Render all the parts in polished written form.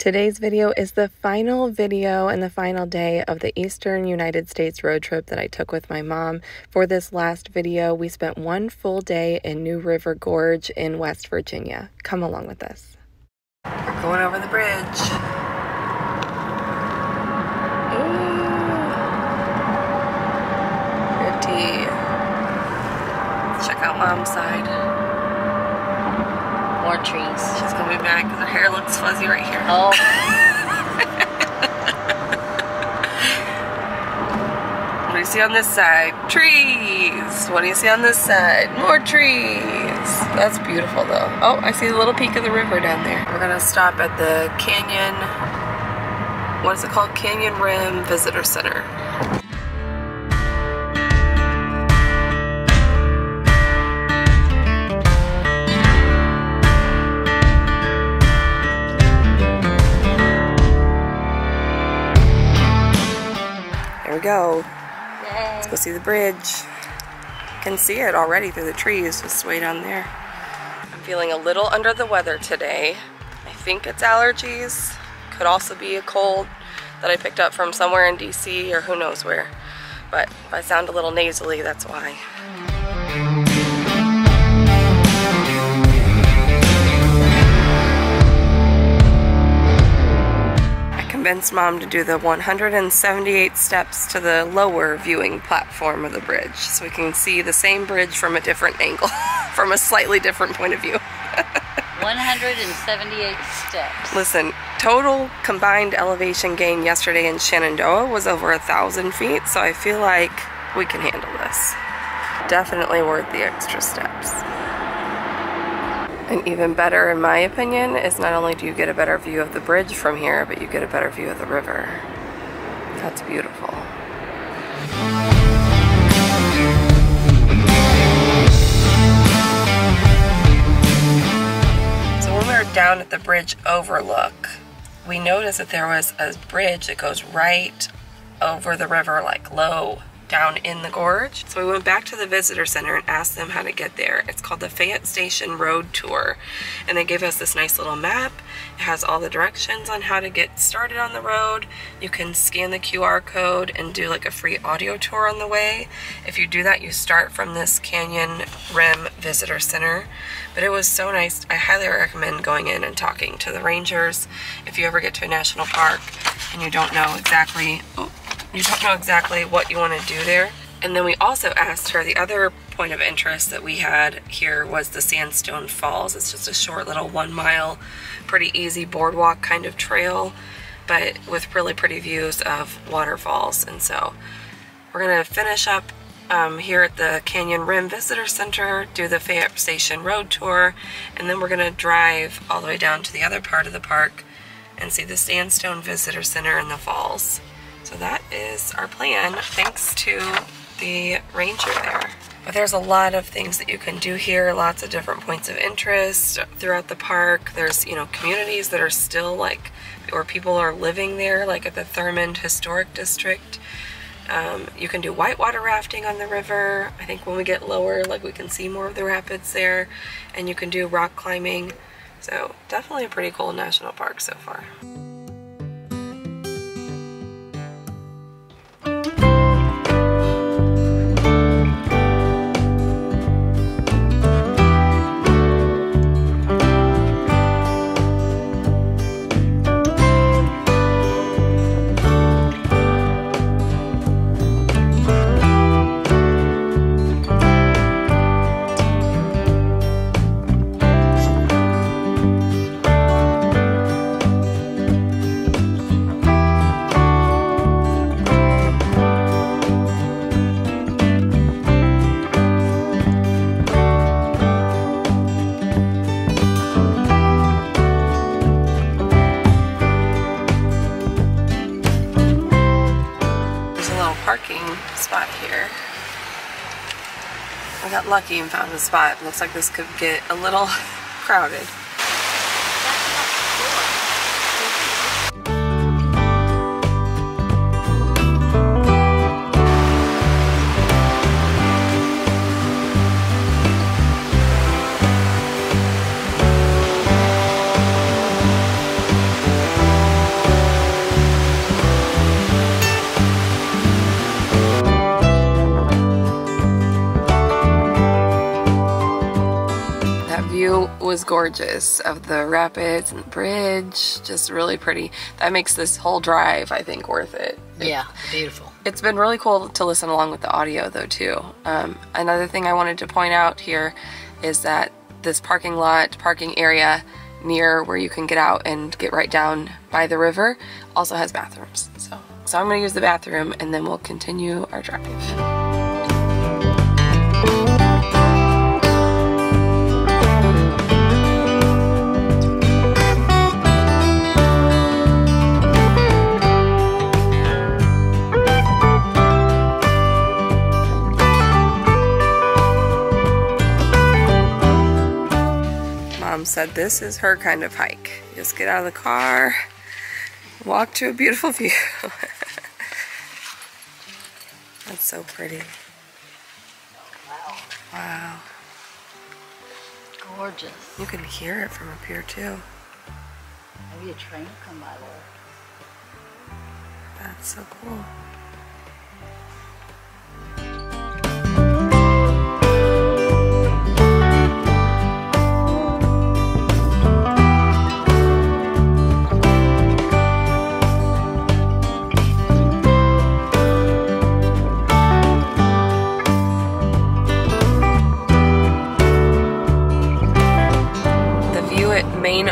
Today's video is the final video and the final day of the Eastern United States road trip that I took with my mom. For this last video, we spent one full day in New River Gorge in West Virginia. Come along with us. We're going over the bridge. Ooh. Pretty. Let's check out Mom's side. More trees. She's gonna be mad because her hair looks fuzzy right here. Oh. What do you see on this side? Trees. What do you see on this side? More trees. That's beautiful though. Oh, I see the little peak of the river down there. We're gonna stop at the Canyon, what is it called? Canyon Rim Visitor Center. There we go. Yay. Let's go see the bridge. You can see it already through the trees, just way down there. I'm feeling a little under the weather today. I think it's allergies. Could also be a cold that I picked up from somewhere in DC or who knows where. But if I sound a little nasally, that's why. Convinced Mom to do the 178 steps to the lower viewing platform of the bridge so we can see the same bridge from a different angle, from a slightly different point of view. 178 steps. Listen, total combined elevation gain yesterday in Shenandoah was over 1,000 feet, so I feel like we can handle this. Definitely worth the extra steps. And even better, in my opinion, is not only do you get a better view of the bridge from here, but you get a better view of the river. That's beautiful. So when we were down at the bridge Overlook, we noticed that there was a bridge that goes right over the river, like low down in the gorge. So we went back to the visitor center and asked them how to get there. It's called the Fayette Station Road tour, and they gave us this nice little map. It has all the directions on how to get started on the road. You can scan the QR code and do like a free audio tour on the way. If you do that, you start from this Canyon Rim Visitor Center. But it was so nice. I highly recommend going in and talking to the rangers. If you ever get to a national park and you don't know exactly what you want to do there. And then we also asked her, the other point of interest that we had here was the Sandstone Falls. It's just a short little 1 mile, pretty easy boardwalk kind of trail, but with really pretty views of waterfalls. And so we're gonna finish up here at the Canyon Rim Visitor Center, do the Fayette Station Road tour, and then we're gonna drive all the way down to the other part of the park and see the Sandstone Visitor Center and the falls. So that is our plan, thanks to the ranger there. But there's a lot of things that you can do here, lots of different points of interest throughout the park. There's, you know, communities that are still like, or people are living there, like at the Thurmond Historic District. You can do whitewater rafting on the river. I think when we get lower, like we can see more of the rapids there. And you can do rock climbing. So definitely a pretty cool national park so far. Parking spot here. I got lucky and found a spot. Looks like this could get a little crowded. is gorgeous, of the rapids and the bridge, just really pretty. That makes this whole drive, I think, worth it. Yeah, beautiful. It's been really cool to listen along with the audio though too. Another thing I wanted to point out here is that this parking area near where you can get out and get right down by the river also has bathrooms. So I'm going to use the bathroom and then we'll continue our drive. Mom said this is her kind of hike. Just get out of the car, walk to a beautiful view. That's so pretty. Wow. Wow. Gorgeous. You can hear it from up here too. Maybe a train will come by there. That's so cool.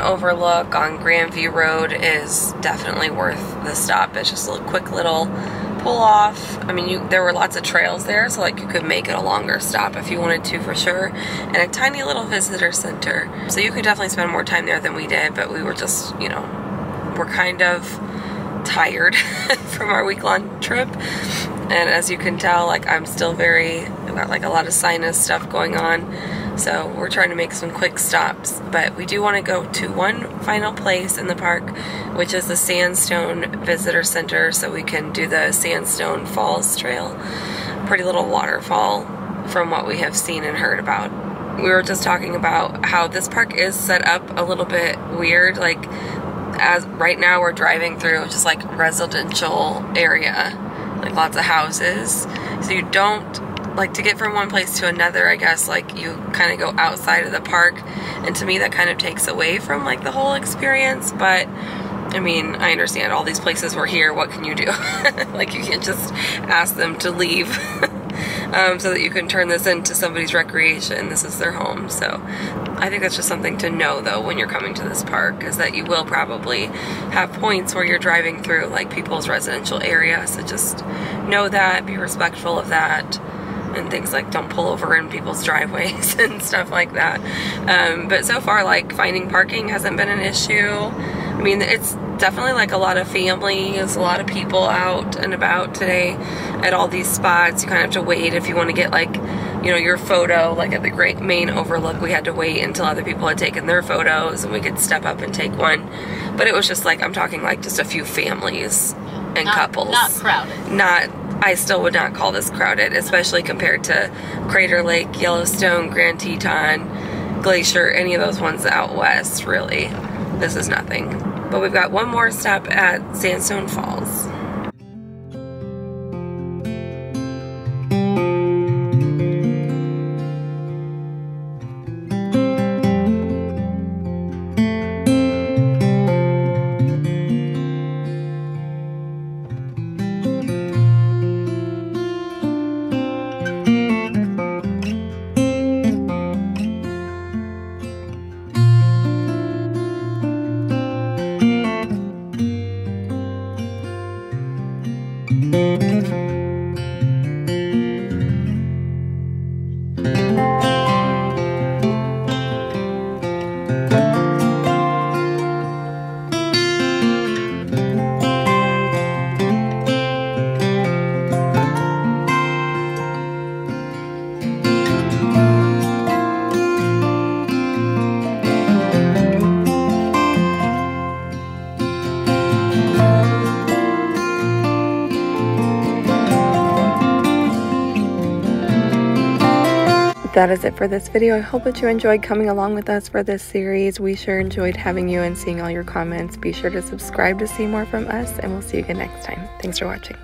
Overlook on Grandview Road is definitely worth the stop. It's just a quick little pull off. I mean, there were lots of trails there, so like you could make it a longer stop if you wanted to for sure. And a tiny little visitor center. So you could definitely spend more time there than we did, but we were just, you know, we're kind of tired from our week-long trip. And as you can tell, like I'm still I've got like a lot of sinus stuff going on. So we're trying to make some quick stops, but we do want to go to one final place in the park, which is the Sandstone Visitor Center, so we can do the Sandstone Falls trail. Pretty little waterfall from what we have seen and heard about. We were just talking about how this park is set up a little bit weird, like as right now we're driving through just like residential area, like lots of houses, so you don't like to get from one place to another. I guess like you kind of go outside of the park, and to me that kind of takes away from like the whole experience. But I mean, I understand all these places were here, what can you do? Like you can't just ask them to leave so that you can turn this into somebody's recreation. This is their home. So I think that's just something to know though when you're coming to this park, is that you will probably have points where you're driving through like people's residential area. So just know that, be respectful of that, and things like don't pull over in people's driveways and stuff like that. But so far, like finding parking hasn't been an issue. I mean, it's definitely like a lot of families, a lot of people out and about today at all these spots. You kind of have to wait if you want to get like, you know, your photo, like at the great main overlook. We had to wait until other people had taken their photos and we could step up and take one. But it was just like, I'm talking like just a few families and couples. Not crowded. I still would not call this crowded, especially compared to Crater Lake, Yellowstone, Grand Teton, Glacier, any of those ones out west, really. This is nothing. But we've got one more stop at Sandstone Falls. That is it for this video. I hope that you enjoyed coming along with us for this series. We sure enjoyed having you and seeing all your comments. Be sure to subscribe to see more from us, and we'll see you again next time. Thanks for watching.